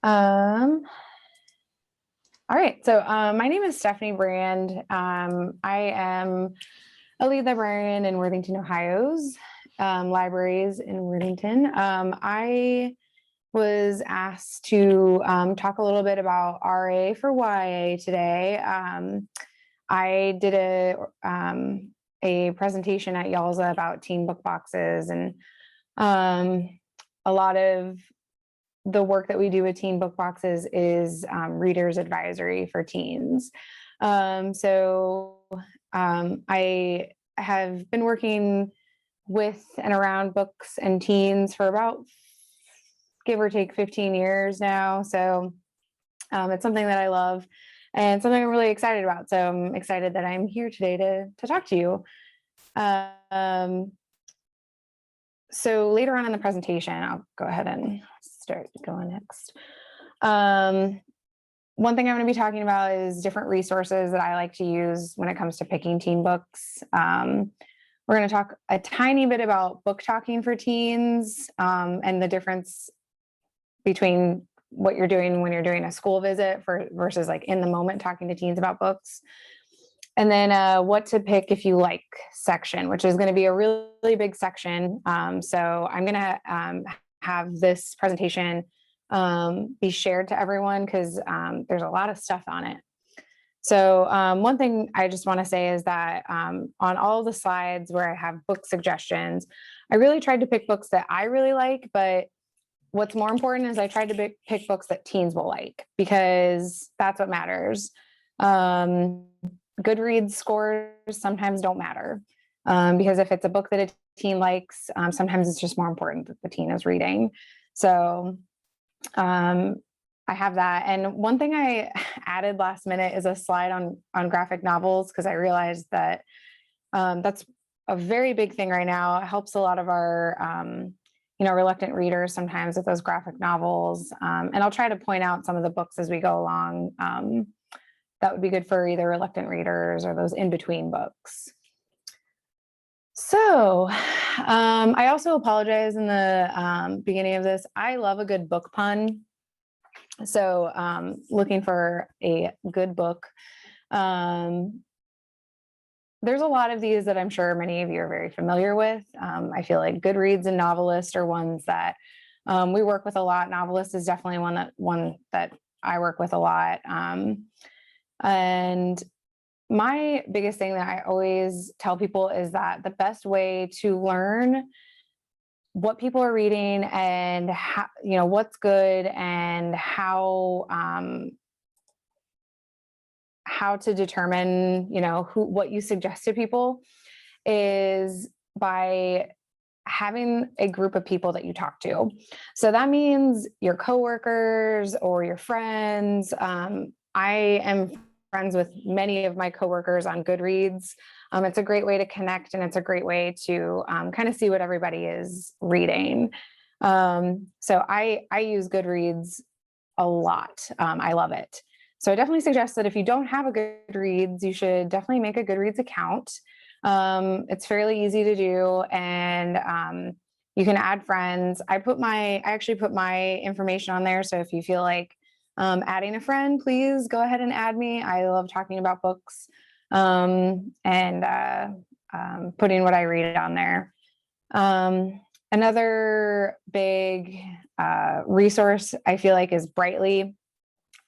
Um, all right. So my name is Stephanie Brand. I am a lead librarian in Worthington, Ohio's libraries in Worthington. I was asked to talk a little bit about RA for YA today. I did a presentation at YALSA about teen book boxes, and a lot of the work that we do with teen book boxes is readers advisory for teens. I have been working with and around books and teens for about, give or take, 15 years now. So it's something that I love and something I'm really excited about. So I'm excited that I'm here today to talk to you. So later on in the presentation, I'll go ahead and start going next. One thing I'm going to be talking about is different resources that I like to use when it comes to picking teen books. We're going to talk a tiny bit about book talking for teens and the difference between what you're doing when you're doing a school visit versus like in the moment talking to teens about books. And then what to pick if you like section, which is going to be a really big section. So I'm going to have this presentation be shared to everyone because there's a lot of stuff on it. So one thing I just want to say is that on all the slides where I have book suggestions, I really tried to pick books that I really like, but what's more important is I tried to pick books that teens will like, because that's what matters. Goodreads scores sometimes don't matter because if it's a book that a teen likes, sometimes it's just more important that the teen is reading. So I have that. And one thing I added last minute is a slide on graphic novels, because I realized that that's a very big thing right now. It helps a lot of our reluctant readers sometimes with those graphic novels. And I'll try to point out some of the books as we go along that would be good for either reluctant readers or those in-between books. So I also apologize in the beginning of this. I love a good book pun. So looking for a good book. There's a lot of these that I'm sure many of you are very familiar with. I feel like Goodreads and Novelist are ones that we work with a lot. Novelist is definitely one that I work with a lot. And my biggest thing that I always tell people is that the best way to learn what people are reading and how, what's good and how to determine, what you suggest to people is by having a group of people that you talk to. So that means your coworkers or your friends. I am friends with many of my coworkers on Goodreads. It's a great way to connect, and it's a great way to kind of see what everybody is reading. So I use Goodreads a lot. I love it. So I definitely suggest that if you don't have a Goodreads, you should definitely make a Goodreads account. It's fairly easy to do, and you can add friends. I actually put my information on there. So if you feel like adding a friend, please go ahead and add me. I love talking about books and putting what I read on there. Another big resource I feel like is Brightly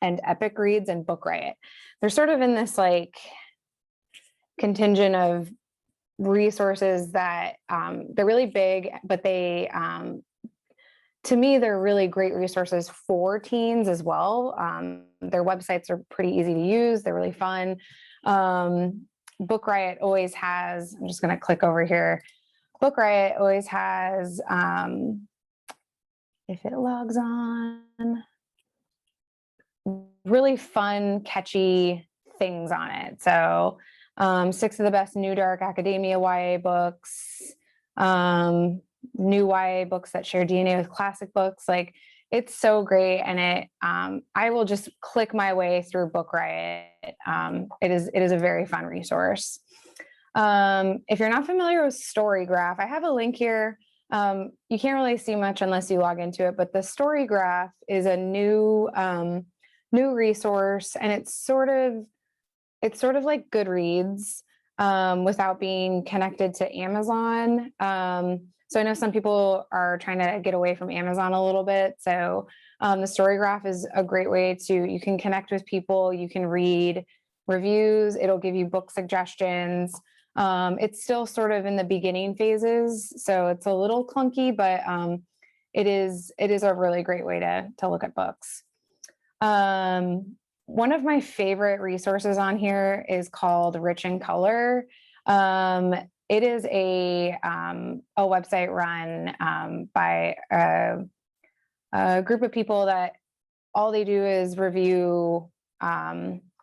and Epic Reads and Book Riot. They're sort of in this like contingent of resources that they're really big, but they to me, they're really great resources for teens as well. Their websites are pretty easy to use. They're really fun. Book Riot always has, I'm just going to click over here. Book Riot always has, if it logs on, really fun, catchy things on it. So 6 of the best new dark academia YA books, new YA books that share DNA with classic books. Like, it's so great. And it, I will just click my way through Book Riot. It is a very fun resource. If you're not familiar with StoryGraph, I have a link here. You can't really see much unless you log into it, but the story graph is a new resource, and it's sort of like Goodreads, without being connected to Amazon. So I know some people are trying to get away from Amazon a little bit. So the story graph is a great way you can connect with people, you can read reviews, it'll give you book suggestions. It's still sort of in the beginning phases, so it's a little clunky, but it is a really great way to look at books. One of my favorite resources on here is called Rich in Color. It is a website run by a group of people that all they do is review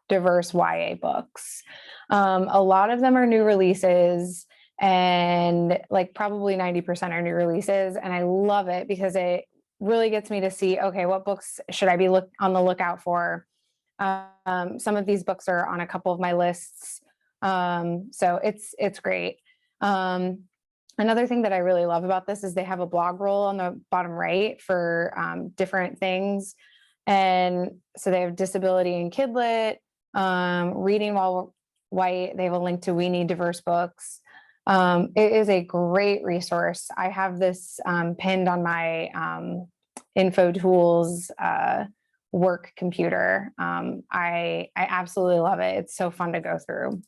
diverse YA books. A lot of them are new releases, and like probably 90% are new releases. And I love it because it really gets me to see, okay, what books should I be on the lookout for? Some of these books are on a couple of my lists. So it's great. Another thing that I really love about this is they have a blog roll on the bottom right for different things. And so they have disability and kidlit, reading while white. They have a link to We Need Diverse Books. It is a great resource. I have this pinned on my info tools work computer. I absolutely love it. It's so fun to go through.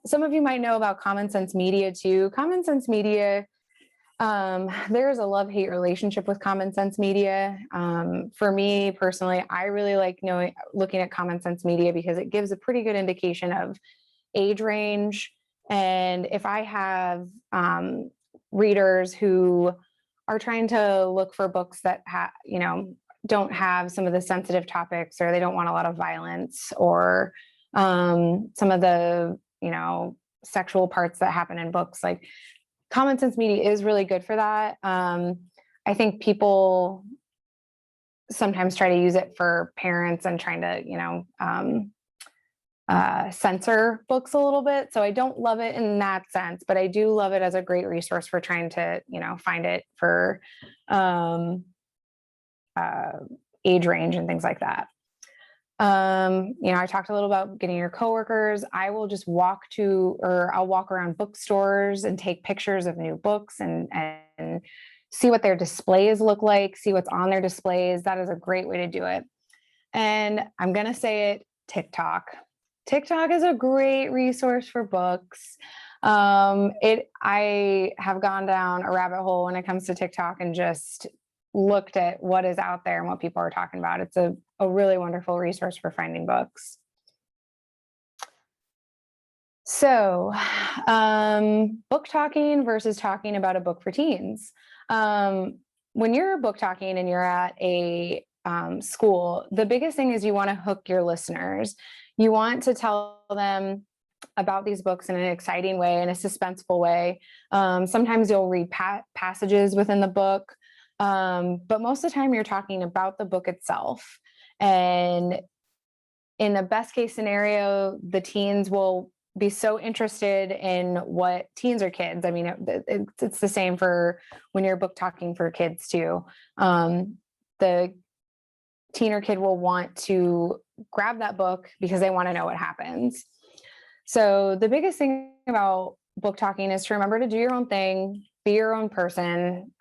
Some of you might know about Common Sense Media too. Common Sense Media, there's a love-hate relationship with Common Sense Media. For me personally, I really like looking at Common Sense Media because it gives a pretty good indication of age range. And if I have readers who are trying to look for books that don't have some of the sensitive topics, or they don't want a lot of violence, or some of the sexual parts that happen in books, like Common Sense Media is really good for that. I think people sometimes try to use it for parents and trying to censor books a little bit. So I don't love it in that sense, but I do love it as a great resource for trying to, find it for age range and things like that. I talked a little about getting your coworkers. I will just I'll walk around bookstores and take pictures of new books and see what their displays look like, see what's on their displays. That is a great way to do it. And I'm going to say it, TikTok. TikTok is a great resource for books. I have gone down a rabbit hole when it comes to TikTok and just looked at what is out there and what people are talking about. It's a really wonderful resource for finding books. So, book talking versus talking about a book for teens. When you're book talking and you're at a school, the biggest thing is you want to hook your listeners. You want to tell them about these books in an exciting way, in a suspenseful way. Sometimes you'll read passages within the book, but most of the time you're talking about the book itself. And in the best case scenario, the teens will be so interested in what teens or kids. I mean, it's the same for when you're book talking for kids too. The teen or kid will want to grab that book because they want to know what happens. So the biggest thing about book talking is to remember to do your own thing, be your own person.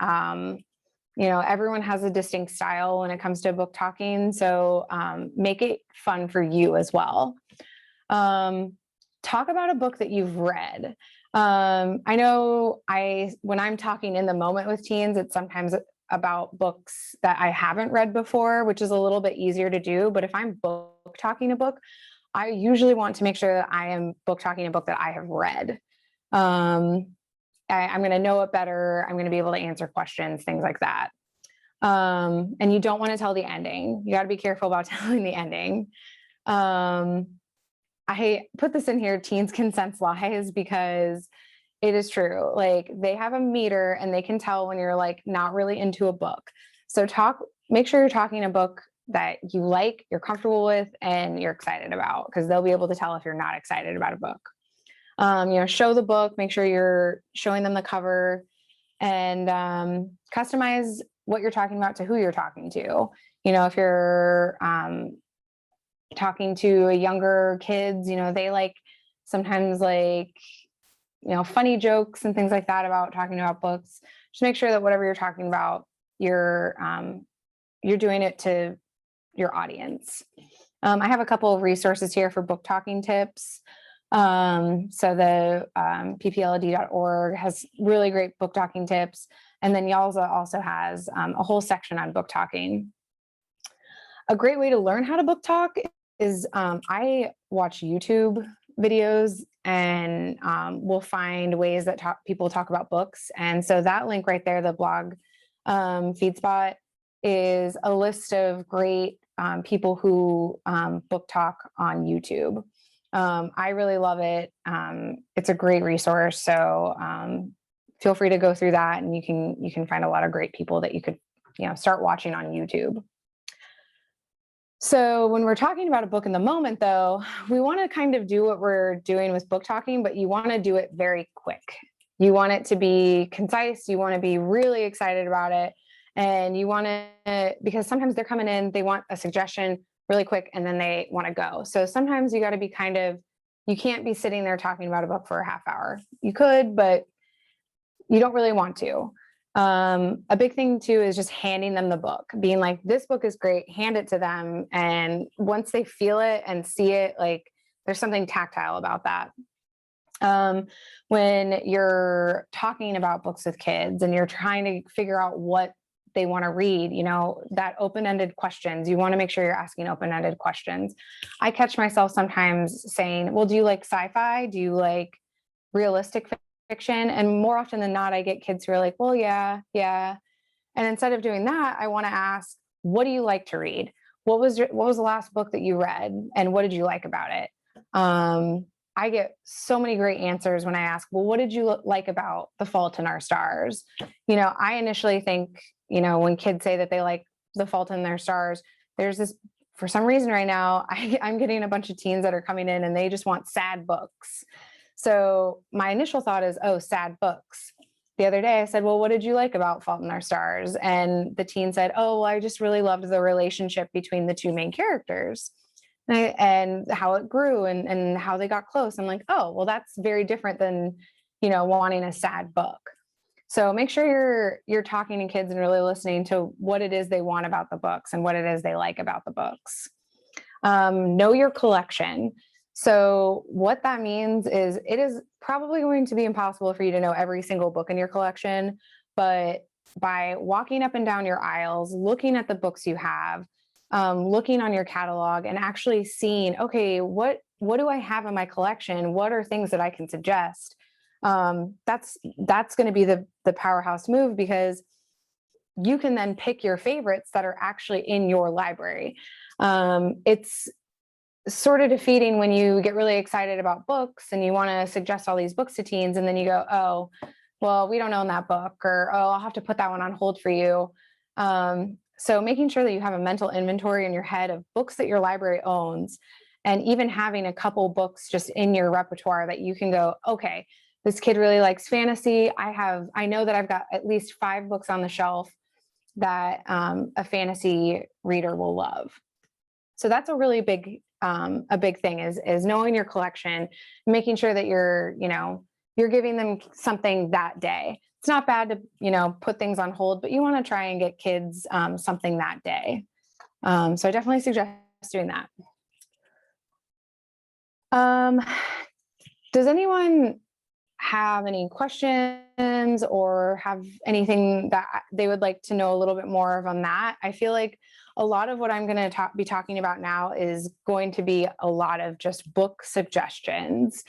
Everyone has a distinct style when it comes to book talking. So make it fun for you as well. Talk about a book that you've read. I know when I'm talking in the moment with teens, it's sometimes about books that I haven't read before, which is a little bit easier to do. But if I'm book talking a book, I usually want to make sure that I am book talking a book that I have read. I'm going to know it better. I'm going to be able to answer questions, things like that. And you don't want to tell the ending. You got to be careful about telling the ending. I put this in here, teens can sense lies, because it is true. Like, they have a meter and they can tell when you're like not really into a book. So make sure you're talking a book that you like, you're comfortable with, and you're excited about, because they'll be able to tell if you're not excited about a book. Show the book, make sure you're showing them the cover, and customize what you're talking about to who you're talking to. If you're talking to younger kids, they sometimes funny jokes and things like that about talking about books. Just make sure that whatever you're talking about, you're doing it to your audience. I have a couple of resources here for book talking tips. So the ppled.org has really great book talking tips. And then Yalza also has a whole section on book talking. A great way to learn how to book talk is I watch YouTube videos and we'll find ways that people talk about books. And so that link right there, the blog FeedSpot, is a list of great people who book talk on YouTube. I really love it. It's a great resource. So feel free to go through that, and you can find a lot of great people that you could start watching on YouTube. So when we're talking about a book in the moment, though, we want to kind of do what we're doing with book talking, but you want to do it very quick. You want it to be concise. You want to be really excited about it. And you want to, because sometimes they're coming in, they want a suggestion really quick, and then they want to go. So sometimes you got to be you can't be sitting there talking about a book for a half hour. You could, but you don't really want to. A big thing too is just handing them the book, being like, this book is great, hand it to them. And once they feel it and see it, there's something tactile about that. When you're talking about books with kids and you're trying to figure out what they want to read, that open-ended questions, you want to make sure you're asking open-ended questions. I catch myself sometimes saying, well, do you like sci-fi? Do you like realistic fiction? And more often than not, I get kids who are like, well, yeah. And instead of doing that, I want to ask, what do you like to read? What was the last book that you read? And what did you like about it? I get so many great answers when I ask, well, what did you like about The Fault in Our Stars? I initially think, when kids say that they like The Fault in Their Stars, there's this, for some reason right now, I'm getting a bunch of teens that are coming in and they just want sad books. So my initial thought is, oh, sad books. The other day I said, well, what did you like about Fault in Our Stars? And the teen said, oh, well, I just really loved the relationship between the two main characters. And how it grew and how they got close. I'm like, oh, well, that's very different than, wanting a sad book. So make sure you're talking to kids and really listening to what it is they want about the books and what it is they like about the books. Know your collection. So what that means is it is probably going to be impossible for you to know every single book in your collection, but by walking up and down your aisles, looking at the books you have, looking on your catalog and actually seeing, okay, what do I have in my collection? What are things that I can suggest? That's going to be the powerhouse move, because you can then pick your favorites that are actually in your library. It's sort of defeating when you get really excited about books and you want to suggest all these books to teens, and then you go, oh, well, we don't own that book, or, oh, I'll have to put that one on hold for you. So making sure that you have a mental inventory in your head of books that your library owns, and even having a couple books just in your repertoire that you can go, okay, this kid really likes fantasy. I know that I've got at least 5 books on the shelf that a fantasy reader will love. So that's a really big thing is knowing your collection, making sure that you're giving them something that day. It's not bad to, put things on hold, but you want to try and get kids something that day. So I definitely suggest doing that. Does anyone have any questions or have anything that they would like to know a little bit more of on that? I feel like a lot of what I'm going to be talking about now is going to be a lot of just book suggestions.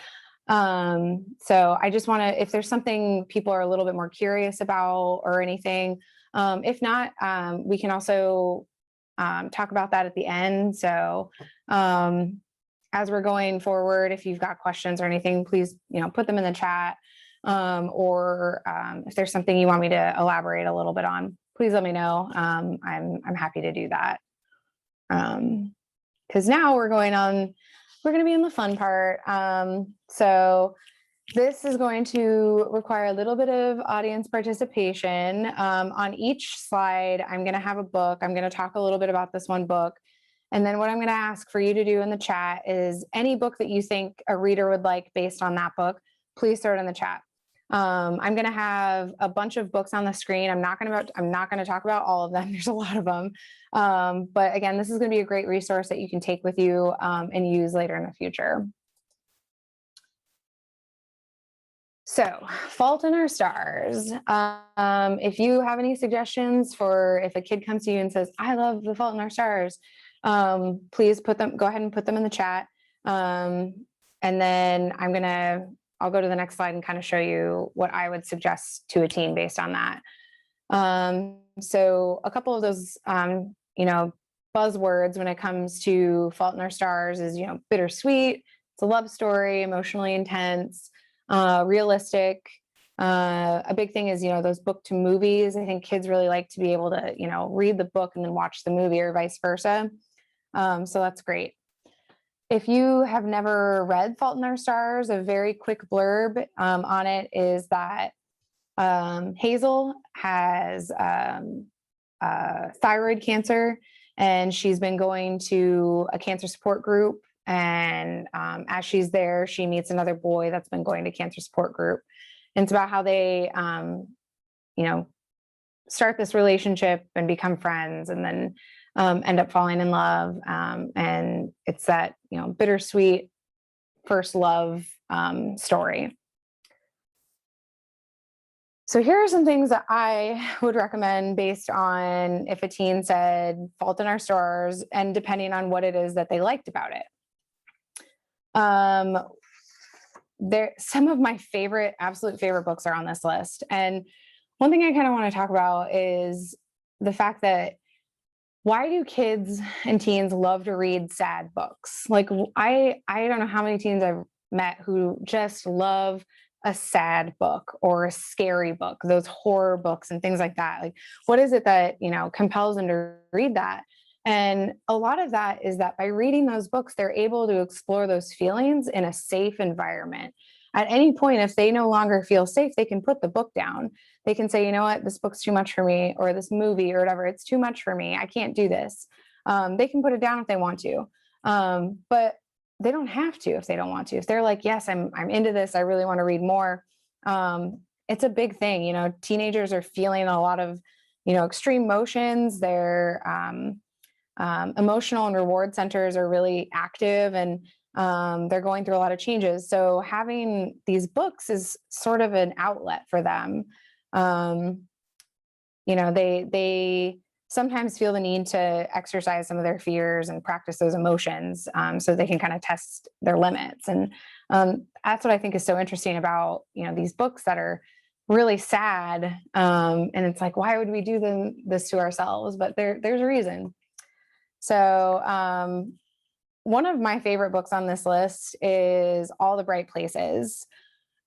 So I just want to, if there's something people are a little bit more curious about or anything, if not, we can also talk about that at the end. So as we're going forward, if you've got questions or anything, please, put them in the chat, or if there's something you want me to elaborate a little bit on, please let me know. I'm happy to do that. Because now we're going to be in the fun part. So This is going to require a little bit of audience participation. On each slide, I'm going to have a book. I'm going to talk a little bit about this one book. And then what I'm going to ask for you to do in the chat is any book that you think a reader would like based on that book, please throw it in the chat. I'm going to have a bunch of books on the screen. I'm not going to talk about all of them. There's a lot of them. But again, this is going to be a great resource that you can take with you and use later in the future. So, Fault in Our Stars. If you have any suggestions for if a kid comes to you and says, I love The Fault in Our Stars, please go ahead and put them in the chat. And then I'll go to the next slide and kind of show you what I would suggest to a teen based on that. So a couple of those, buzzwords when it comes to Fault in Our Stars is, bittersweet. It's a love story, emotionally intense, realistic. A big thing is, those book to movies. I think kids really like to be able to, read the book and then watch the movie or vice versa. So that's great. If you have never read Fault in Our Stars, a very quick blurb on it is that Hazel has thyroid cancer, and she's been going to a cancer support group. And as she's there, she meets another boy that's been going to cancer support group. And it's about how they, start this relationship and become friends, and then end up falling in love. And it's that, bittersweet first love story. So here are some things that I would recommend based on if a teen said Fault in Our Stars, and depending on what it is that they liked about it. Some of my absolute favorite books are on this list. And one thing I kind of want to talk about is the fact that why do kids and teens love to read sad books? Like I don't know how many teens I've met who just love a sad book or a scary book, those horror books and things like that. Like, what is it that, compels them to read that? And a lot of that is that by reading those books, they're able to explore those feelings in a safe environment. At any point, if they no longer feel safe, they can put the book down. They can say, you know what, this book's too much for me, or this movie or whatever, it's too much for me. I can't do this. They can put it down if they want to. But they don't have to if they don't want to. If they're like, yes, I'm into this, I really want to read more. It's a big thing. Teenagers are feeling a lot of, extreme emotions. Their emotional and reward centers are really active, and they're going through a lot of changes. So having these books is sort of an outlet for them. They sometimes feel the need to exercise some of their fears and practice those emotions so they can kind of test their limits. And that's what I think is so interesting about, these books that are really sad. And it's like, why would we do this to ourselves? But there's a reason. So one of my favorite books on this list is All the Bright Places.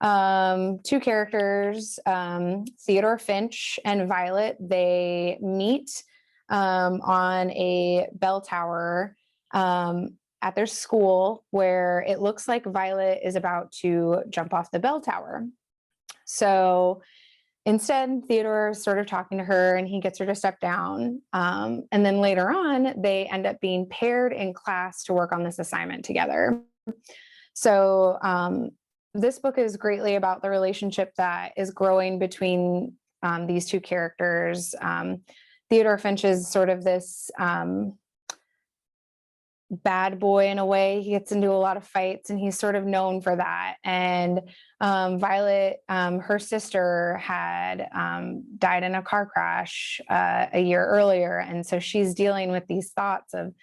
Two characters, Theodore Finch and Violet, they meet on a bell tower at their school, where it looks like Violet is about to jump off the bell tower. So instead, Theodore is sort of talking to her, and he gets her to step down. And then later on, they end up being paired in class to work on this assignment together. So this book is greatly about the relationship that is growing between these two characters. Theodore Finch is sort of this bad boy in a way. He gets into a lot of fights, and he's sort of known for that. And Violet, her sister, had died in a car crash a year earlier. And so she's dealing with these thoughts of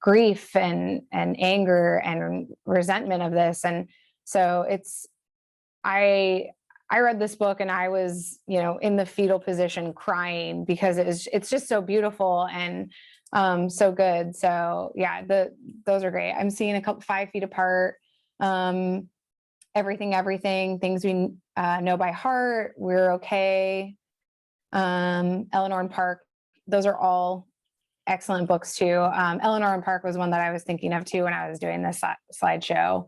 grief and anger and resentment of this. And so I read this book, and I was, in the fetal position crying, because it's just so beautiful and so good. So yeah, those are great. I'm seeing a couple 5 Feet Apart, everything, things we know by heart, We're Okay, Eleanor and Park. Those are all excellent books too. Eleanor and Park was one that I was thinking of too when I was doing this slideshow.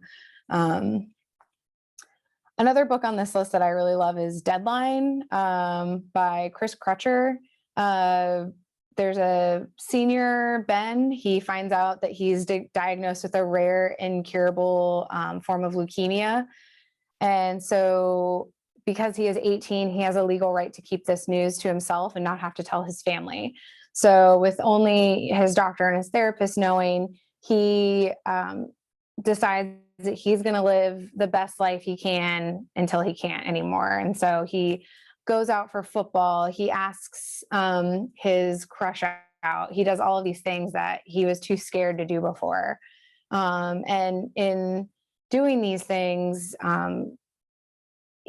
Another book on this list that I really love is Deadline by Chris Crutcher. There's a senior, Ben. He finds out that he's diagnosed with a rare, incurable form of leukemia. And so because he is 18, he has a legal right to keep this news to himself and not have to tell his family. So with only his doctor and his therapist knowing, he decides that he's going to live the best life he can until he can't anymore. And so he goes out for football. He asks his crush out. He does all of these things that he was too scared to do before. And in doing these things,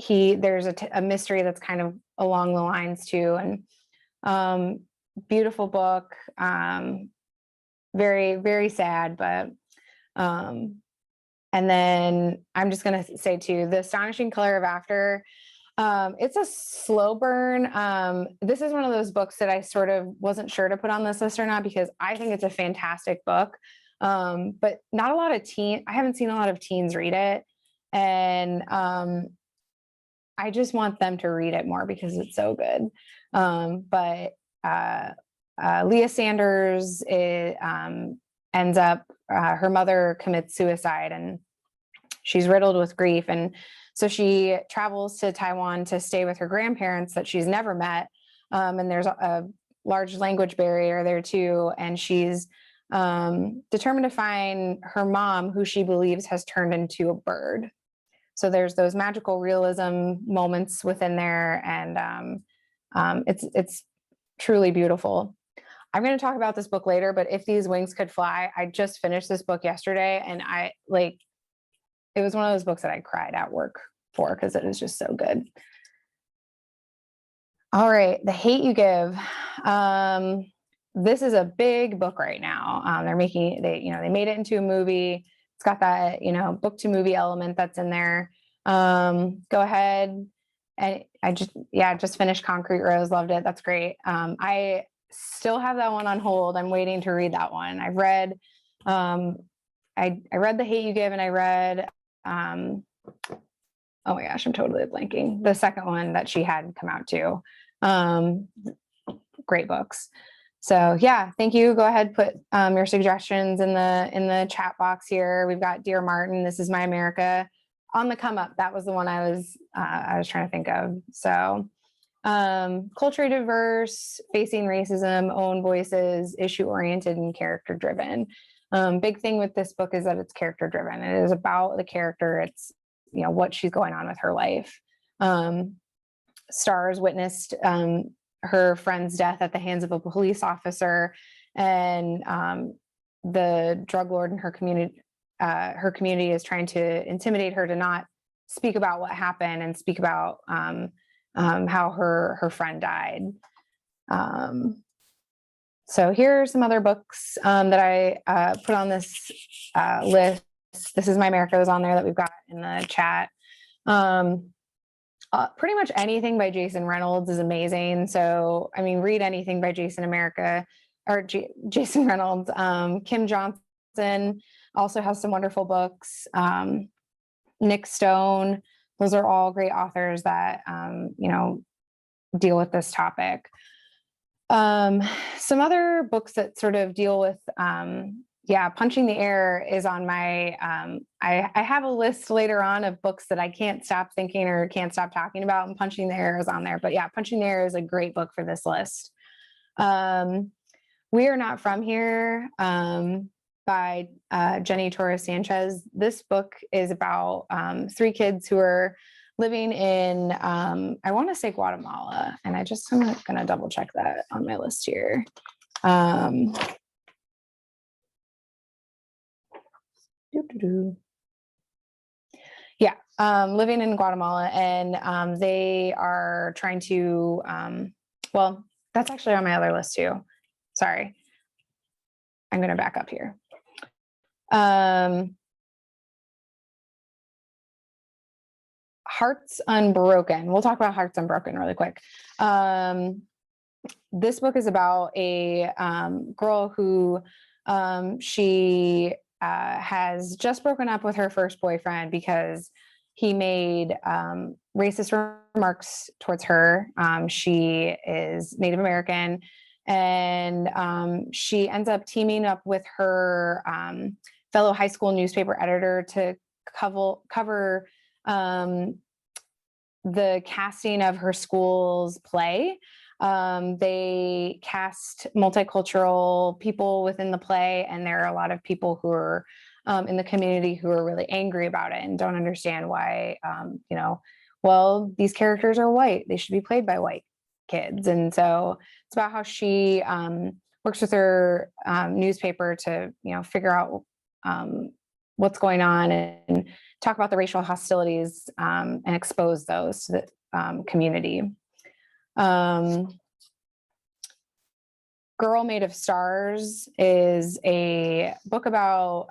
there's a mystery that's kind of along the lines too. And beautiful book, very, very sad, but and then I'm just going to say too, The Astonishing Color of After. It's a slow burn. This is one of those books that I sort of wasn't sure to put on this list or not, because I think it's a fantastic book. But not a lot of I haven't seen a lot of teens read it. And I just want them to read it more because it's so good. But Leah Sanders ends up, her mother commits suicide and she's riddled with grief. And so she travels to Taiwan to stay with her grandparents that she's never met. And there's a large language barrier there too. And she's determined to find her mom, who she believes has turned into a bird. So there's those magical realism moments within there. And it's truly beautiful. I'm going to talk about this book later, but If These Wings Could Fly, I just finished this book yesterday, and it was one of those books that I cried at work for because it is just so good. All right. The Hate You Give. This is a big book right now. They made it into a movie. It's got that, book to movie element that's in there. Go ahead. And I just finished Concrete Rose. Loved it. That's great. I still have that one on hold. I'm waiting to read that one. I've read, I read The Hate You Give, and I read, oh my gosh, I'm totally blanking. The second one that she had come out too. Great books. So yeah, thank you. Go ahead, put your suggestions in the chat box here. We've got Dear Martin, This Is My America. On the Come Up, that was the one I was trying to think of. So culturally diverse, facing racism, own voices, issue-oriented, and character-driven. Big thing with this book is that it's character-driven. It is about the character. It's, what she's going on with her life. Stars witnessed her friend's death at the hands of a police officer, and the drug lord in her community is trying to intimidate her to not speak about what happened and speak about how her friend died. So here are some other books that I put on this list. This Is My America was on there that we've got in the chat. Pretty much anything by Jason Reynolds is amazing. So, read anything by Jason Reynolds. Kim Johnson also has some wonderful books. Nick Stone, those are all great authors that, deal with this topic. Some other books that sort of deal with, Punching the Air is on my, I have a list later on of books that I can't stop thinking or can't stop talking about, and Punching the Air is on there. But yeah, Punching the Air is a great book for this list. We Are Not From Here by Jenny Torres Sanchez. This book is about 3 kids who are living in, I want to say Guatemala, and I'm going to double check that on my list here. Living in Guatemala, and they are trying to, that's actually on my other list too. Sorry. I'm going to back up here. Hearts Unbroken. We'll talk about Hearts Unbroken really quick. This book is about a girl who she has just broken up with her first boyfriend because he made racist remarks towards her. She is Native American, and she ends up teaming up with her fellow high school newspaper editor to cover the casting of her school's play. They cast multicultural people within the play, and there are a lot of people who are in the community who are really angry about it and don't understand why, well, these characters are white. They should be played by white kids. And so it's about how she works with her newspaper to, figure out what's going on and talk about the racial hostilities and expose those to the community. Girl Made of Stars is a book about,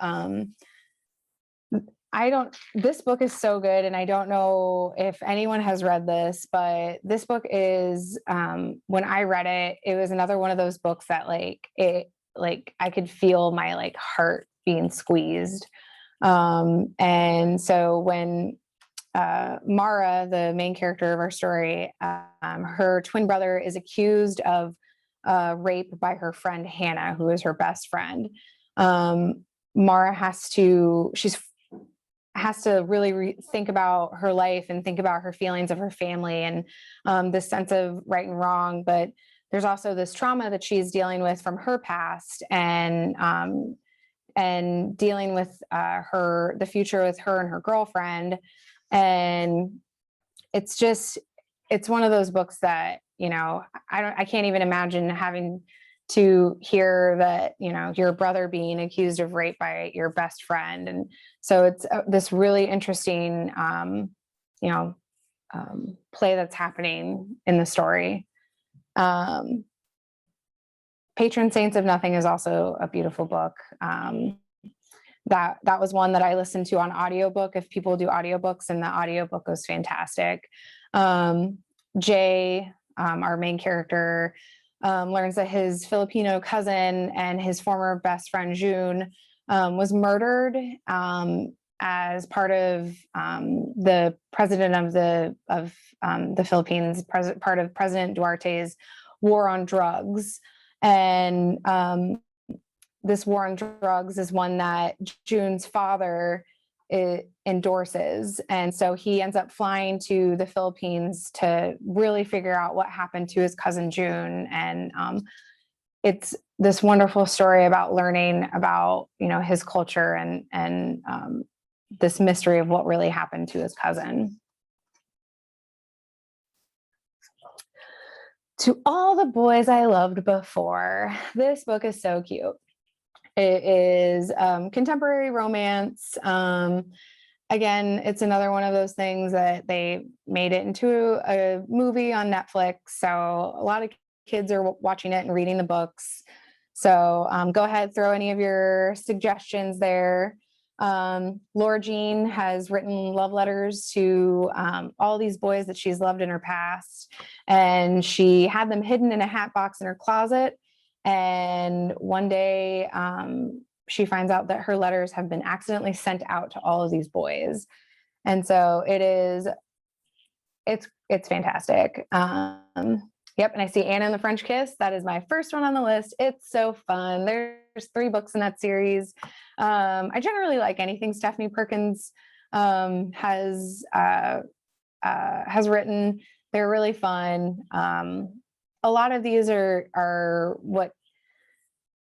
this book is so good, and I don't know if anyone has read this, but this book is, when I read it, it was another one of those books that I could feel my heart being squeezed. And so when Mara, the main character of our story, her twin brother is accused of rape by her friend Hannah, who is her best friend. Mara has to really think about her life and think about her feelings of her family and this sense of right and wrong. But there's also this trauma that she's dealing with from her past, and dealing with the future with her and her girlfriend. And it's one of those books that, I can't even imagine having to hear that, your brother being accused of rape by your best friend. And so it's this really interesting, play that's happening in the story. Patron Saints of Nothing is also a beautiful book. That was one that I listened to on audiobook, if people do audiobooks, and the audiobook was fantastic. Jay, our main character, learns that his Filipino cousin and his former best friend June was murdered as part of the president of the Philippines, part of President Duarte's war on drugs. And this war on drugs is one that June's father endorses. And so he ends up flying to the Philippines to really figure out what happened to his cousin June. And it's this wonderful story about learning about, his culture and this mystery of what really happened to his cousin. To All the Boys I Loved Before. This book is so cute. It is contemporary romance. Again, it's another one of those things that they made it into a movie on Netflix. So a lot of kids are watching it and reading the books. So go ahead, throw any of your suggestions there. Laura Jean has written love letters to all these boys that she's loved in her past, and she had them hidden in a hat box in her closet. And one day she finds out that her letters have been accidentally sent out to all of these boys. And so it's fantastic. Yep. And I see Anna and the French Kiss. That is my first one on the list. It's so fun. There's 3 books in that series. I generally like anything Stephanie Perkins has written. They're really fun. A lot of these are what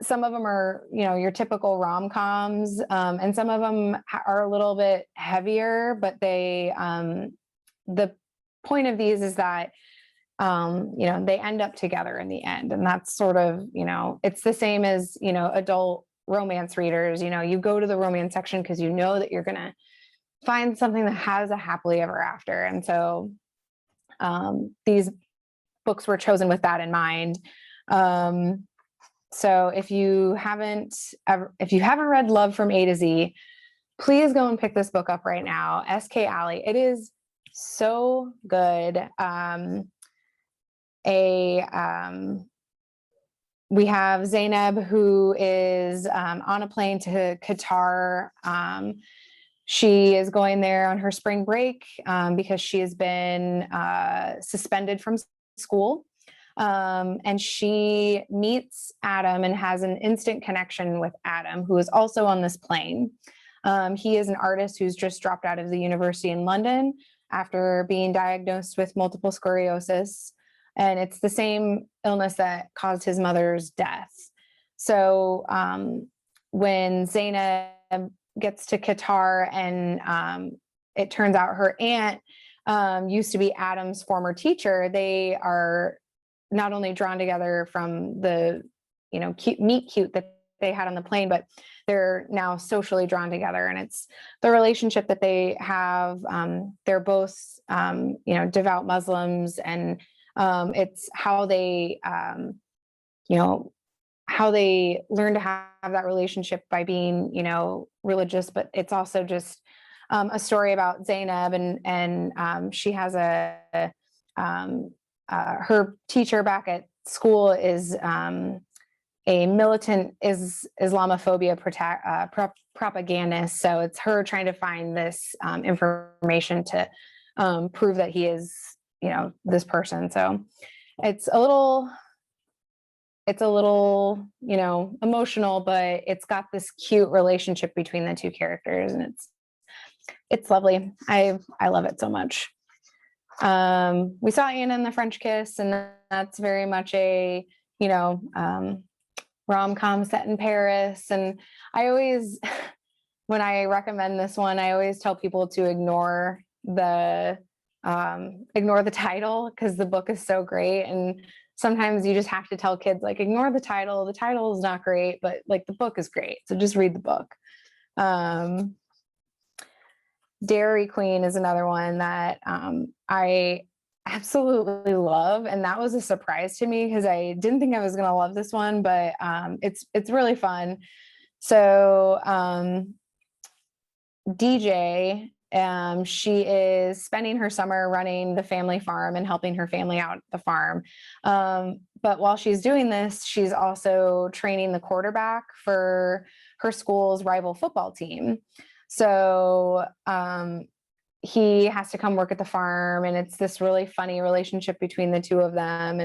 some of them are, your typical rom-coms, and some of them are a little bit heavier, but the point of these is that, they end up together in the end. And that's sort of, it's the same as, adult romance readers, you go to the romance section because you know that you're going to find something that has a happily ever after. And so these books were chosen with that in mind. So if you haven't read Love from A to Z, please go and pick this book up right now. S.K. Alley. It is so good. We have Zainab, who is on a plane to Qatar, She is going there on her spring break because she has been suspended from school. And she meets Adam and has an instant connection with Adam, who is also on this plane. He is an artist who's just dropped out of the university in London after being diagnosed with multiple sclerosis. And it's the same illness that caused his mother's death. So when Zainab gets to Qatar and it turns out her aunt used to be Adam's former teacher, they are not only drawn together from the, meet cute that they had on the plane, but they're now socially drawn together. And it's the relationship that they have. They're both, devout Muslims, and it's how they, how they learn to have that relationship by being, religious, but it's also just a story about Zainab, and she has her teacher back at school is a militant Islamophobia propagandist. So it's her trying to find this information to prove that he is, this person. So it's a little, emotional, but it's got this cute relationship between the two characters, and it's lovely. I love it so much. We saw Anna and the French Kiss, and that's very much a, rom-com set in Paris. And I always, when I recommend this one, I always tell people to ignore the title, because the book is so great. And sometimes you just have to tell kids, like, ignore the title. The title is not great, but like the book is great. So just read the book. Dairy Queen is another one that I absolutely love, and that was a surprise to me because I didn't think I was going to love this one, but it's really fun. So DJ, she is spending her summer running the family farm and helping her family out at the farm. But while she's doing this, she's also training the quarterback for her school's rival football team. So he has to come work at the farm, and it's this really funny relationship between the two of them.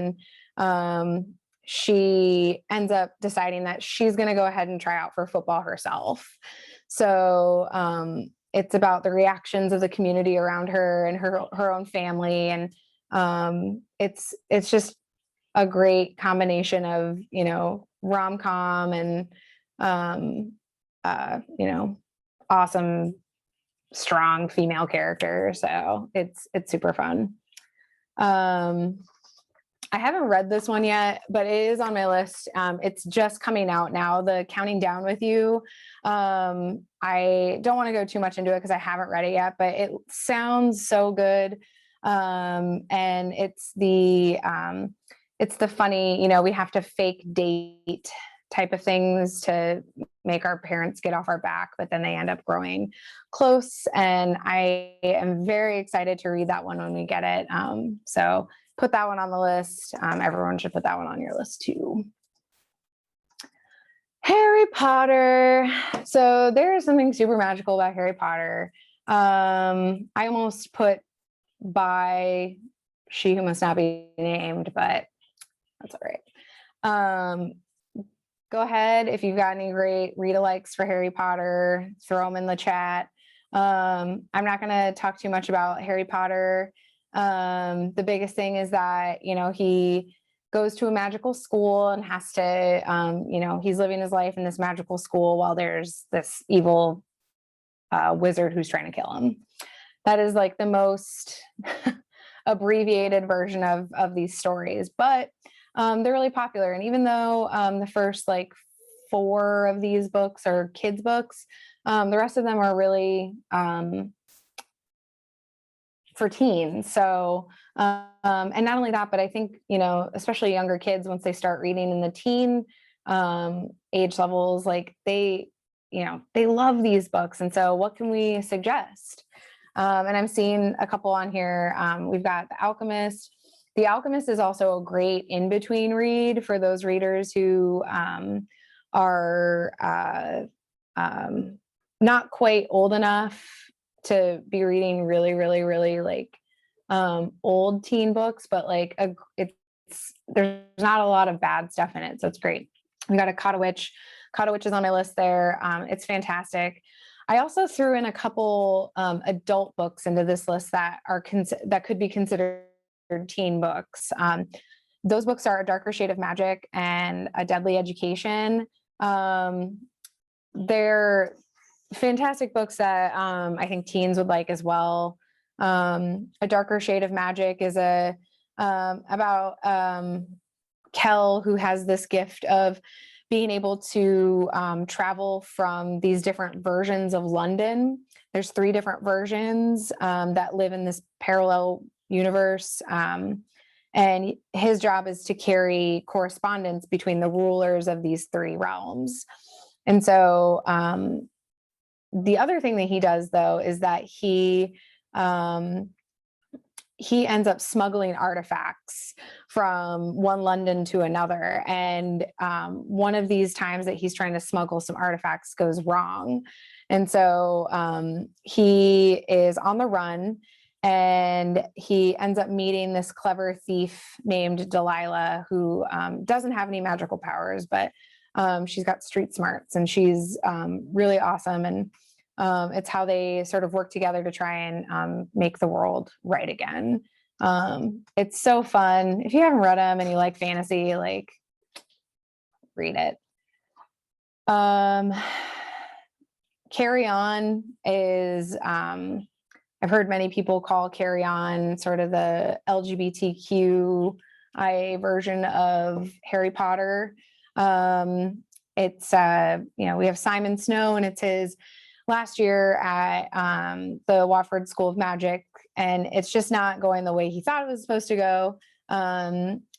And she ends up deciding that she's going to go ahead and try out for football herself. So it's about the reactions of the community around her and her own family. And it's just a great combination of, rom-com and, awesome, strong female character. So it's super fun. I haven't read this one yet, but it is on my list. It's just coming out now, the Counting Down with You. I don't want to go too much into it because I haven't read it yet, but it sounds so good. And it's the funny, we have to fake date type of things to make our parents get off our back, but then they end up growing close. And I am very excited to read that one when we get it. So put that one on the list. Everyone should put that one on your list too. Harry Potter. So there is something super magical about Harry Potter. I almost put by She Who Must Not Be Named, but that's all right. Go ahead. If you've got any great read-alikes for Harry Potter, throw them in the chat. I'm not going to talk too much about Harry Potter. The biggest thing is that, he goes to a magical school and has to, he's living his life in this magical school while there's this evil wizard who's trying to kill him. That is like the most abbreviated version of these stories, but they're really popular. And even though the first 4 of these books are kids' books, the rest of them are really for teens. So, and not only that, but I think, especially younger kids, once they start reading in the teen age levels, they love these books. And so what can we suggest? And I'm seeing a couple on here. We've got The Alchemist. The Alchemist is also a great in-between read for those readers who are not quite old enough to be reading really, really, really like old teen books, but like there's not a lot of bad stuff in it. So it's great. We got a Cottawitch. Cottawitch is on my list there. It's fantastic. I also threw in a couple adult books into this list that that could be considered teen books. Those books are A Darker Shade of Magic and A Deadly Education. They're fantastic books that I think teens would like as well. A Darker Shade of Magic is about Kel, who has this gift of being able to travel from these different versions of London. There's 3 different versions that live in this parallel universe. And his job is to carry correspondence between the rulers of these 3 realms. And so the other thing that he does, though, is that he ends up smuggling artifacts from one London to another. And one of these times that he's trying to smuggle some artifacts goes wrong. And so he is on the run, and he ends up meeting this clever thief named Delilah, who doesn't have any magical powers, but she's got street smarts, and she's really awesome. And it's how they sort of work together to try and make the world right again. It's so fun. If you haven't read them and you like fantasy, like, read it. Carry On is, I've heard many people call Carry On sort of the LGBTQIA version of Harry Potter. It's, we have Simon Snow, and it's his last year at the Watford School of Magic, and it's just not going the way he thought it was supposed to go.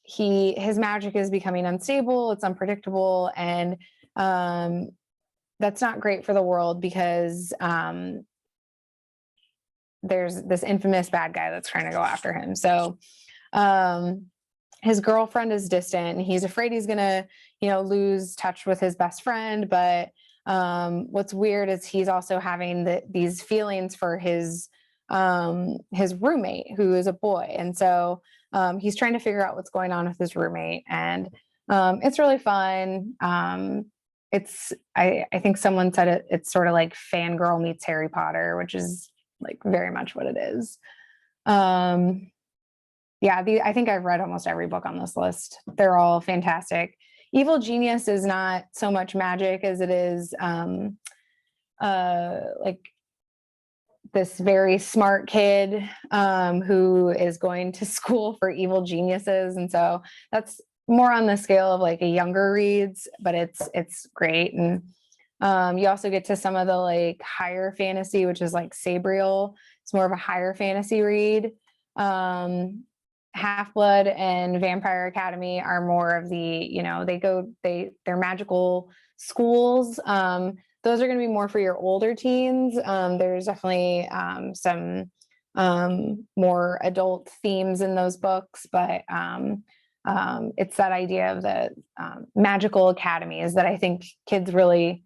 His magic is becoming unstable, it's unpredictable, and that's not great for the world, because there's this infamous bad guy that's trying to go after him. So his girlfriend is distant, and he's afraid he's gonna, lose touch with his best friend. But what's weird is he's also having these feelings for his roommate, who is a boy. And so he's trying to figure out what's going on with his roommate, and it's really fun. I think someone said it's sort of like Fangirl meets Harry Potter, which is like very much what it is. I think I've read almost every book on this list. They're all fantastic. Evil Genius is not so much magic as it is like this very smart kid who is going to school for evil geniuses. And so that's more on the scale of like a younger reads, but it's great. And you also get to some of the like higher fantasy, which is like Sabriel. It's more of a higher fantasy read. Half-Blood and Vampire Academy are more of the, they're magical schools. Those are going to be more for your older teens. There's definitely some more adult themes in those books, but it's that idea of the magical academies that I think kids really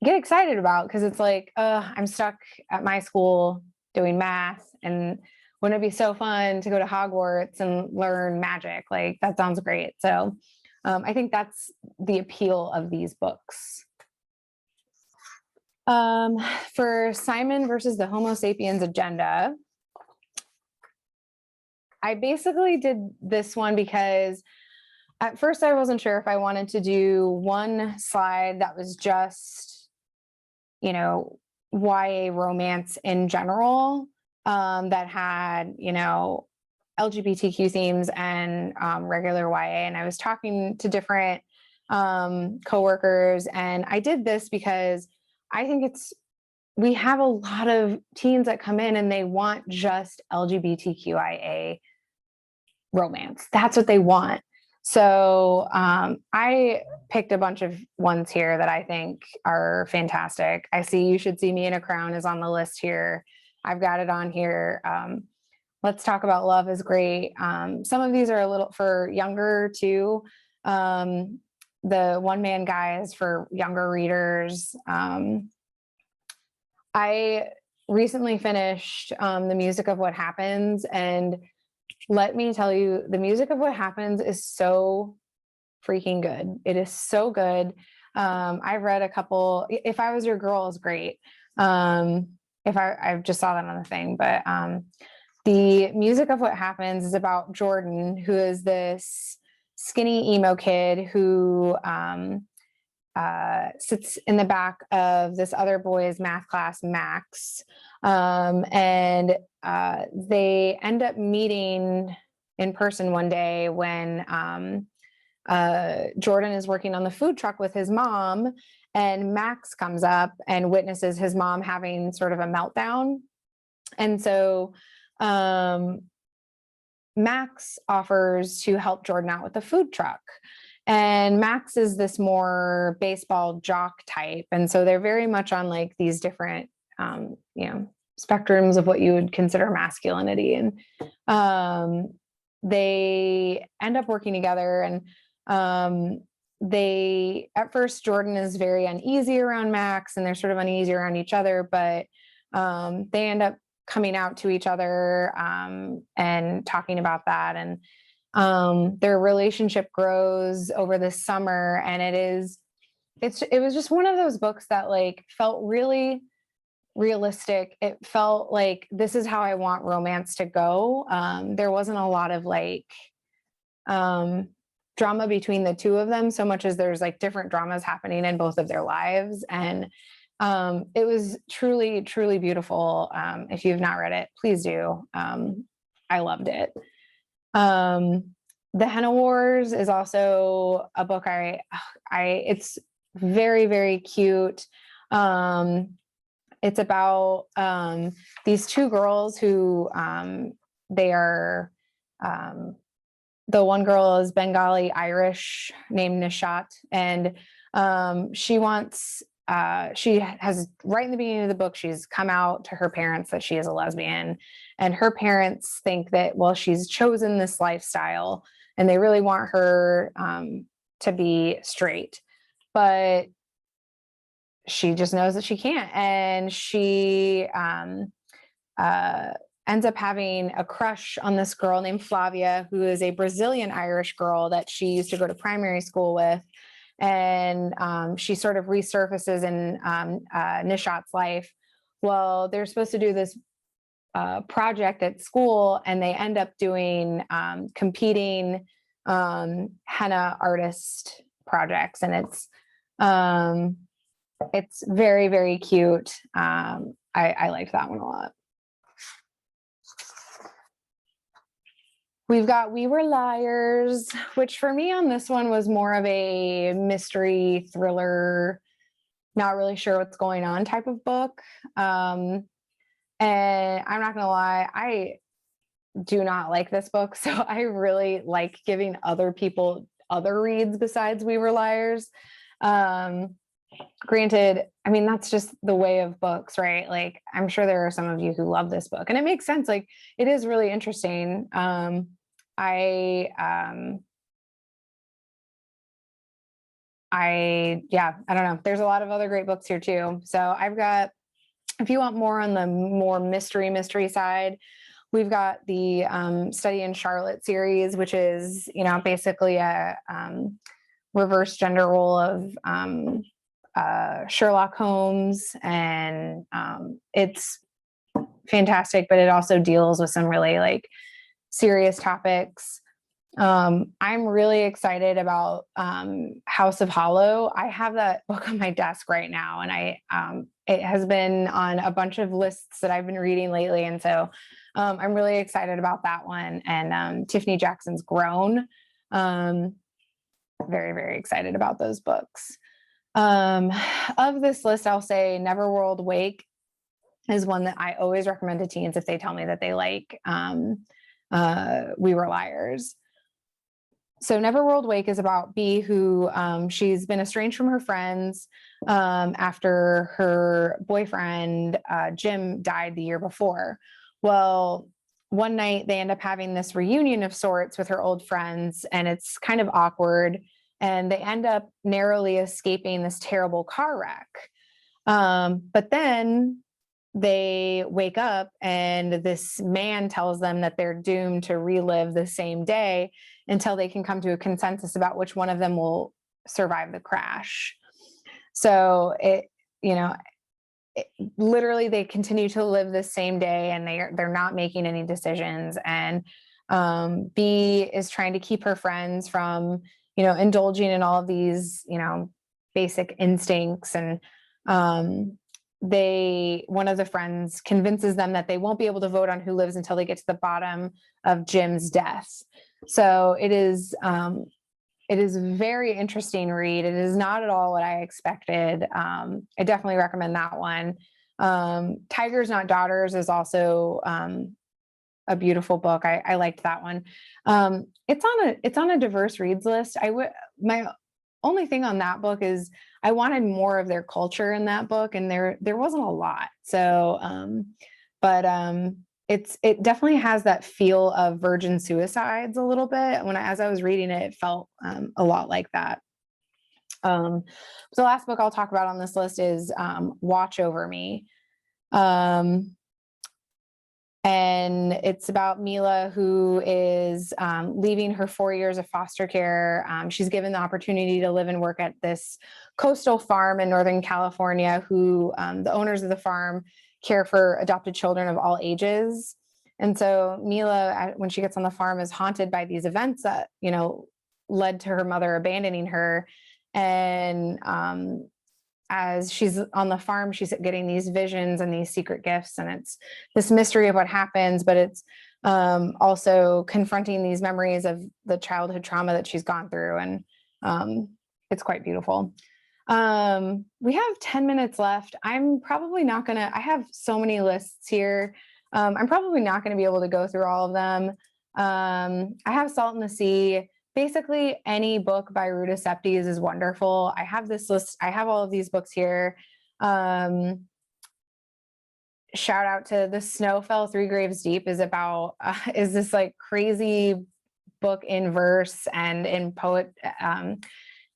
get excited about, because it's like, I'm stuck at my school doing math, and wouldn't it be so fun to go to Hogwarts and learn magic? Like, that sounds great. So I think that's the appeal of these books. For Simon versus the Homo Sapiens Agenda, I basically did this one because at first I wasn't sure if I wanted to do one slide that was just, YA romance in general, that had, LGBTQ themes and regular YA. And I was talking to different coworkers, and I did this because I think we have a lot of teens that come in and they want just LGBTQIA romance. That's what they want. So I picked a bunch of ones here that I think are fantastic. I see You Should See Me in a Crown is on the list here. I've got it on here. Let's Talk About Love is great. Some of these are a little for younger too. The One Man Guy is for younger readers. I recently finished The Music of What Happens, and let me tell you, The Music of What Happens is so freaking good. It is so good. I've read a couple. If I Was Your Girl is great. If I just saw that on the thing, but The Music of What Happens is about Jordan, who is this skinny emo kid who sits in the back of this other boy's math class, Max. And they end up meeting in person one day when Jordan is working on the food truck with his mom, and Max comes up and witnesses his mom having sort of a meltdown. And so Max offers to help Jordan out with the food truck. And Max is this more baseball jock type. And so they're very much on like these different, spectrums of what you would consider masculinity. And they end up working together. And at first, Jordan is very uneasy around Max, and they're sort of uneasy around each other, but they end up coming out to each other and talking about that. And their relationship grows over the summer, and it was just one of those books that like felt really realistic. It felt like this is how I want romance to go. There wasn't a lot of like drama between the two of them so much as there's like different dramas happening in both of their lives. And it was truly, truly beautiful. If you've not read it, please do. I loved it. The Henna Wars is also a book it's very, very cute. It's about these two girls who they are, the one girl is Bengali Irish named Nishat, and she has, right in the beginning of the book, she's come out to her parents that she is a lesbian, and her parents think that, well, she's chosen this lifestyle and they really want her to be straight, but she just knows that she can't. And she ends up having a crush on this girl named Flavia, who is a Brazilian Irish girl that she used to go to primary school with. And she sort of resurfaces in Nishat's life. Well, they're supposed to do this project at school, and they end up doing competing henna artist projects, and it's very, very cute. I liked that one a lot. We've got We Were Liars, which for me on this one was more of a mystery thriller, not really sure what's going on type of book. And I'm not gonna lie, I do not like this book. So I really like giving other people other reads besides We Were Liars. Granted, I mean, that's just the way of books, right? Like, I'm sure there are some of you who love this book, and it makes sense. Like, it is really interesting. I don't know. There's a lot of other great books here too. So I've got, if you want more on the more mystery side, we've got the Study in Charlotte series, which is, basically a reverse gender role of Sherlock Holmes. And it's fantastic, but it also deals with some really like serious topics. I'm really excited about House of Hollow. I have that book on my desk right now, and it has been on a bunch of lists that I've been reading lately. And so I'm really excited about that one. And Tiffany Jackson's Grown. Very, very excited about those books. Of this list, I'll say Neverworld Wake is one that I always recommend to teens if they tell me that they like We Were Liars. So Neverworld Wake is about Bee, who she's been estranged from her friends after her boyfriend, Jim, died the year before. Well, one night they end up having this reunion of sorts with her old friends, and it's kind of awkward. And they end up narrowly escaping this terrible car wreck. But then they wake up and this man tells them that they're doomed to relive the same day until they can come to a consensus about which one of them will survive the crash. So literally they continue to live the same day, and they're not making any decisions. And B is trying to keep her friends from, indulging in all of these, basic instincts. And one of the friends convinces them that they won't be able to vote on who lives until they get to the bottom of Jim's death. So it is a very interesting read. It is not at all what I expected. I definitely recommend that one. Tigers Not Daughters is also a beautiful book. I liked that one. It's on a diverse reads list. My only thing on that book is I wanted more of their culture in that book, and there wasn't a lot. So, it definitely has that feel of Virgin Suicides a little bit. As I was reading it, it felt a lot like that. So the last book I'll talk about on this list is Watch Over Me. And it's about Mila, who is leaving her 4 years of foster care. She's given the opportunity to live and work at this coastal farm in Northern California, who the owners of the farm care for adopted children of all ages. And so Mila, when she gets on the farm, is haunted by these events that, led to her mother abandoning her. And as she's on the farm, she's getting these visions and these secret gifts, and it's this mystery of what happens, but it's also confronting these memories of the childhood trauma that she's gone through. And it's quite beautiful. We have 10 minutes left. I'm probably not gonna, I have so many lists here. I'm probably not gonna be able to go through all of them. I have Salt in the Sea. Basically any book by Ruta Septes is wonderful. I have this list. I have all of these books here. Shout out to The Snow Fell 3 Graves Deep is this like crazy book in verse and in poet,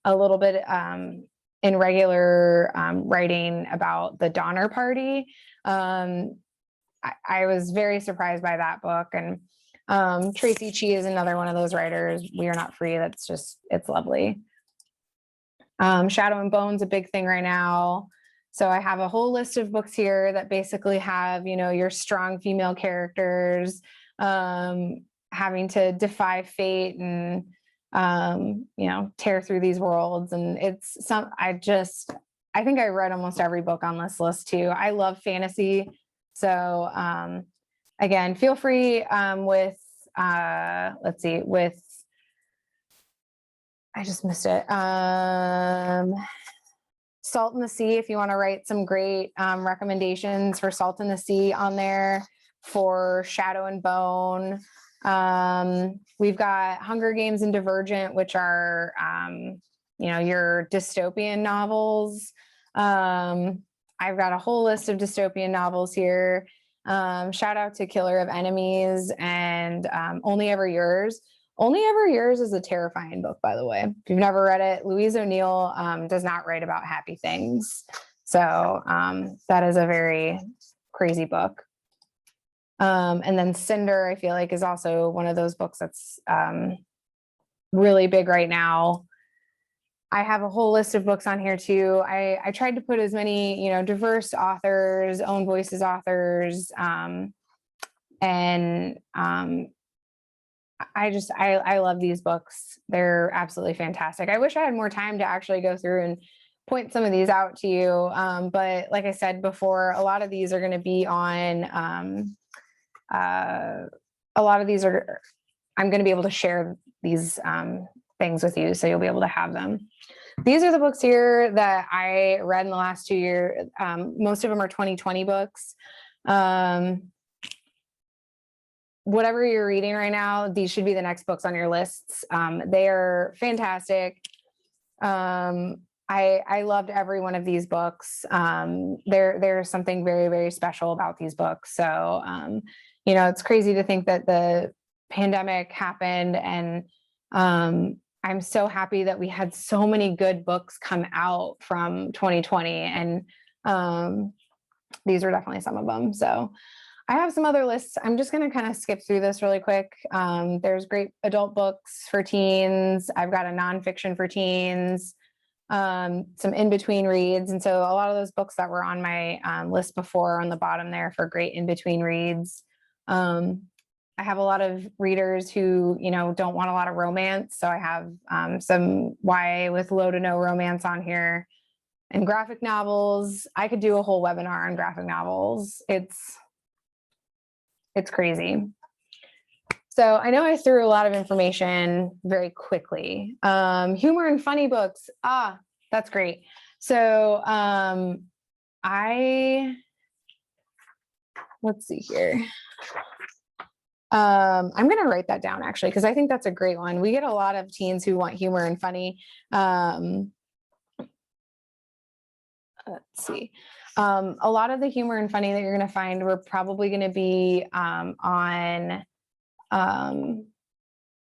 a little bit in regular writing about the Donner Party. I was very surprised by that book. And Tracy Chee is another one of those writers. We Are Not Free. It's lovely. Shadow and Bone's a big thing right now. So I have a whole list of books here that basically have, your strong female characters having to defy fate and, tear through these worlds. And I think I read almost every book on this list too. I love fantasy. So, again, feel free I just missed it. Salt in the Sea, if you want to write some great recommendations for Salt in the Sea on there, for Shadow and Bone. We've got Hunger Games and Divergent, which are, your dystopian novels. I've got a whole list of dystopian novels here. Shout out to Killer of Enemies and Only Ever Yours. Only Ever Yours is a terrifying book, by the way. If you've never read it, Louise O'Neill does not write about happy things. So that is a very crazy book. And then Cinder, I feel like, is also one of those books that's really big right now. I have a whole list of books on here too. I tried to put as many, diverse authors, own voices authors, I love these books. They're absolutely fantastic. I wish I had more time to actually go through and point some of these out to you. But like I said before, a lot of these are going to be on, I'm going to be able to share these things with you, so you'll be able to have them. These are the books here that I read in the last 2 years. Most of them are 2020 books. Whatever you're reading right now, these should be the next books on your lists. They are fantastic. I loved every one of these books. There's something very, very special about these books. So, it's crazy to think that the pandemic happened, and I'm so happy that we had so many good books come out from 2020. And these are definitely some of them. So I have some other lists. I'm just going to kind of skip through this really quick. There's great adult books for teens. I've got a nonfiction for teens, some in-between reads. And so a lot of those books that were on my list before are on the bottom there for great in-between reads. I have a lot of readers who, don't want a lot of romance. So I have some YA with low to no romance on here, and graphic novels. I could do a whole webinar on graphic novels. It's crazy. So I know I threw a lot of information very quickly. Humor and funny books. That's great. So let's see here. I'm going to write that down actually, because I think that's a great one. We get a lot of teens who want humor and funny. Let's see. A lot of the humor and funny that you're going to find, we're probably going to be on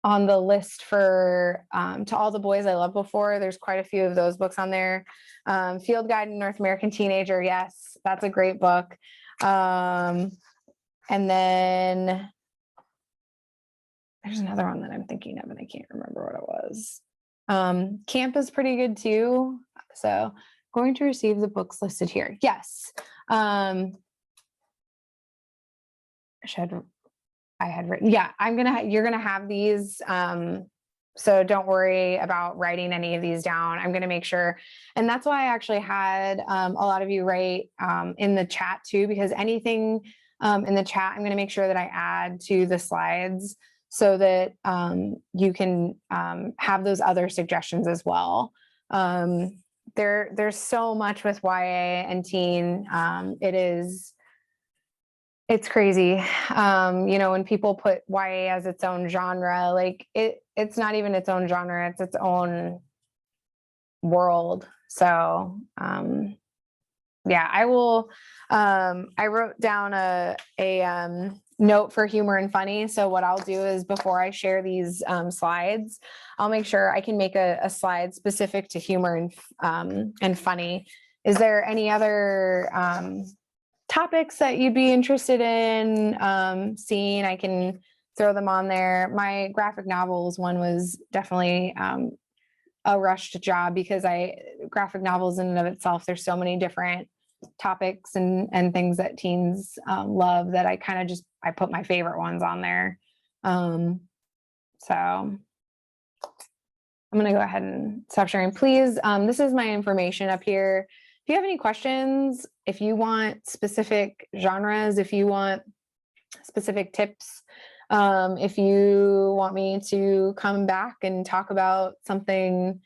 the list for To All the Boys I Loved Before. There's quite a few of those books on there. Field Guide to North American Teenager. Yes, that's a great book. And then there's another one that I'm thinking of and I can't remember what it was. Camp is pretty good too. So going to receive the books listed here. Yes. I had written, yeah, you're going to have these. So don't worry about writing any of these down. I'm going to make sure. And that's why I actually had a lot of you write in the chat too, because anything in the chat, I'm going to make sure that I add to the slides so that you can have those other suggestions as well. There's so much with YA and teen. It's crazy. When people put YA as its own genre, like it's not even its own genre, it's its own world. So yeah, I will. I wrote down a note for humor and funny. So what I'll do is before I share these slides, I'll make sure I can make a slide specific to humor and funny. Is there any other topics that you'd be interested in seeing? I can throw them on there. My graphic novels one was definitely a rushed job because graphic novels in and of itself, there's so many different topics and things that teens love that I kind of I put my favorite ones on there. So I'm going to go ahead and stop sharing. Please, this is my information up here. If you have any questions, if you want specific genres, if you want specific tips, if you want me to come back and talk about something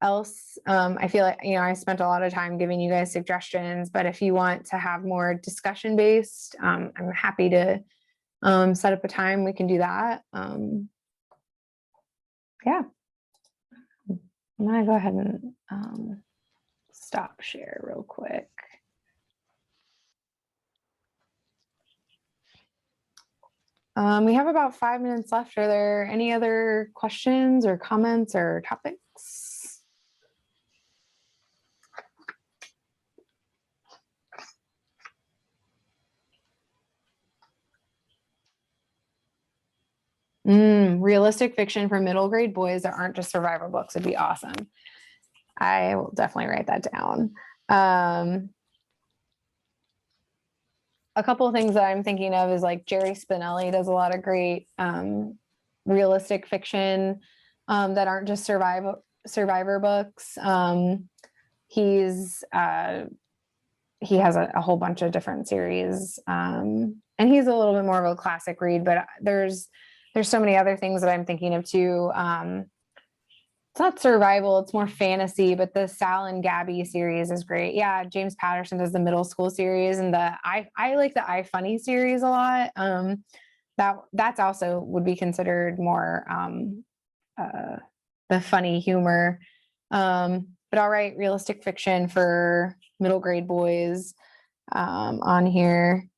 else, I feel like, I spent a lot of time giving you guys suggestions, but if you want to have more discussion based, I'm happy to set up a time. We can do that. Yeah. I'm going to go ahead and stop share real quick. We have about 5 minutes left. Are there any other questions or comments or topics? Realistic fiction for middle grade boys that aren't just survival books would be awesome. I will definitely write that down. A couple of things that I'm thinking of is like Jerry Spinelli does a lot of great realistic fiction that aren't just survivor books. He has a whole bunch of different series, and he's a little bit more of a classic read, but there's so many other things that I'm thinking of too. It's not survival, it's more fantasy, but the Sal and Gabby series is great. Yeah, James Patterson does the middle school series, and I like the iFunny series a lot. That's also would be considered more the funny humor. But I'll write realistic fiction for middle grade boys on here.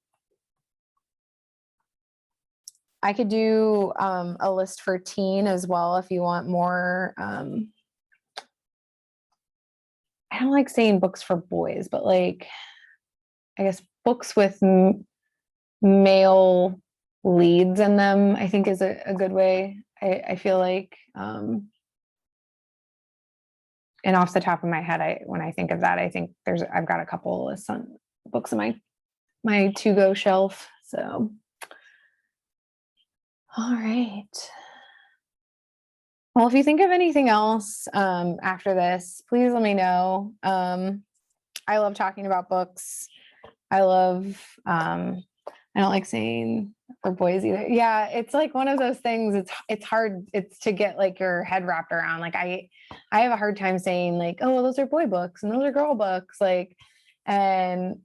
I could do a list for teen as well if you want more. I don't like saying books for boys, but like, I guess books with male leads in them, I think is a good way. I feel like, and off the top of my head, when I think of that, I think I've got a couple of some books in my to-go shelf. So, all right. Well, if you think of anything else after this, please let me know. I love talking about books. I love, I don't like saying for boys either. Yeah, it's like one of those things. It's hard. It's to get like your head wrapped around. Like I have a hard time saying like, oh, well, those are boy books and those are girl books. Like, and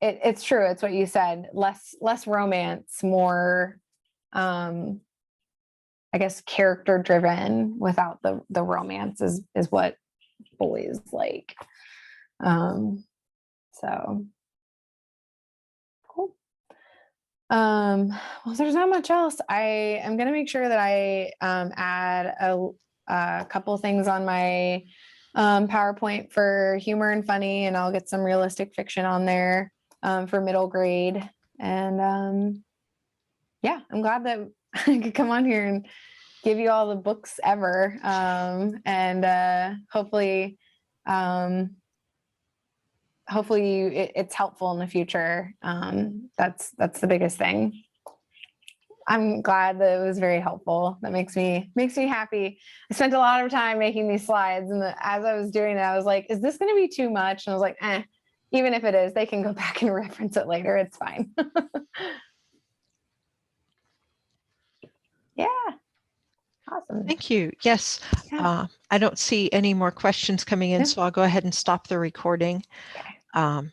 it's true. It's what you said. Less romance, more, I guess, character driven without the romance is what boys like. So cool. Well, there's not much else. I am going to make sure that I add a couple things on my PowerPoint for humor and funny, and I'll get some realistic fiction on there for middle grade. And yeah, I'm glad that I could come on here and give you all the books ever. And hopefully it's helpful in the future. That's the biggest thing. I'm glad that it was very helpful. That makes me happy. I spent a lot of time making these slides, and as I was doing it, I was like, is this going to be too much? And I was like, even if it is, they can go back and reference it later. It's fine. Yeah. Awesome. Thank you. Yes. Yeah. I don't see any more questions coming in, Yeah. so I'll go ahead and stop the recording. Okay.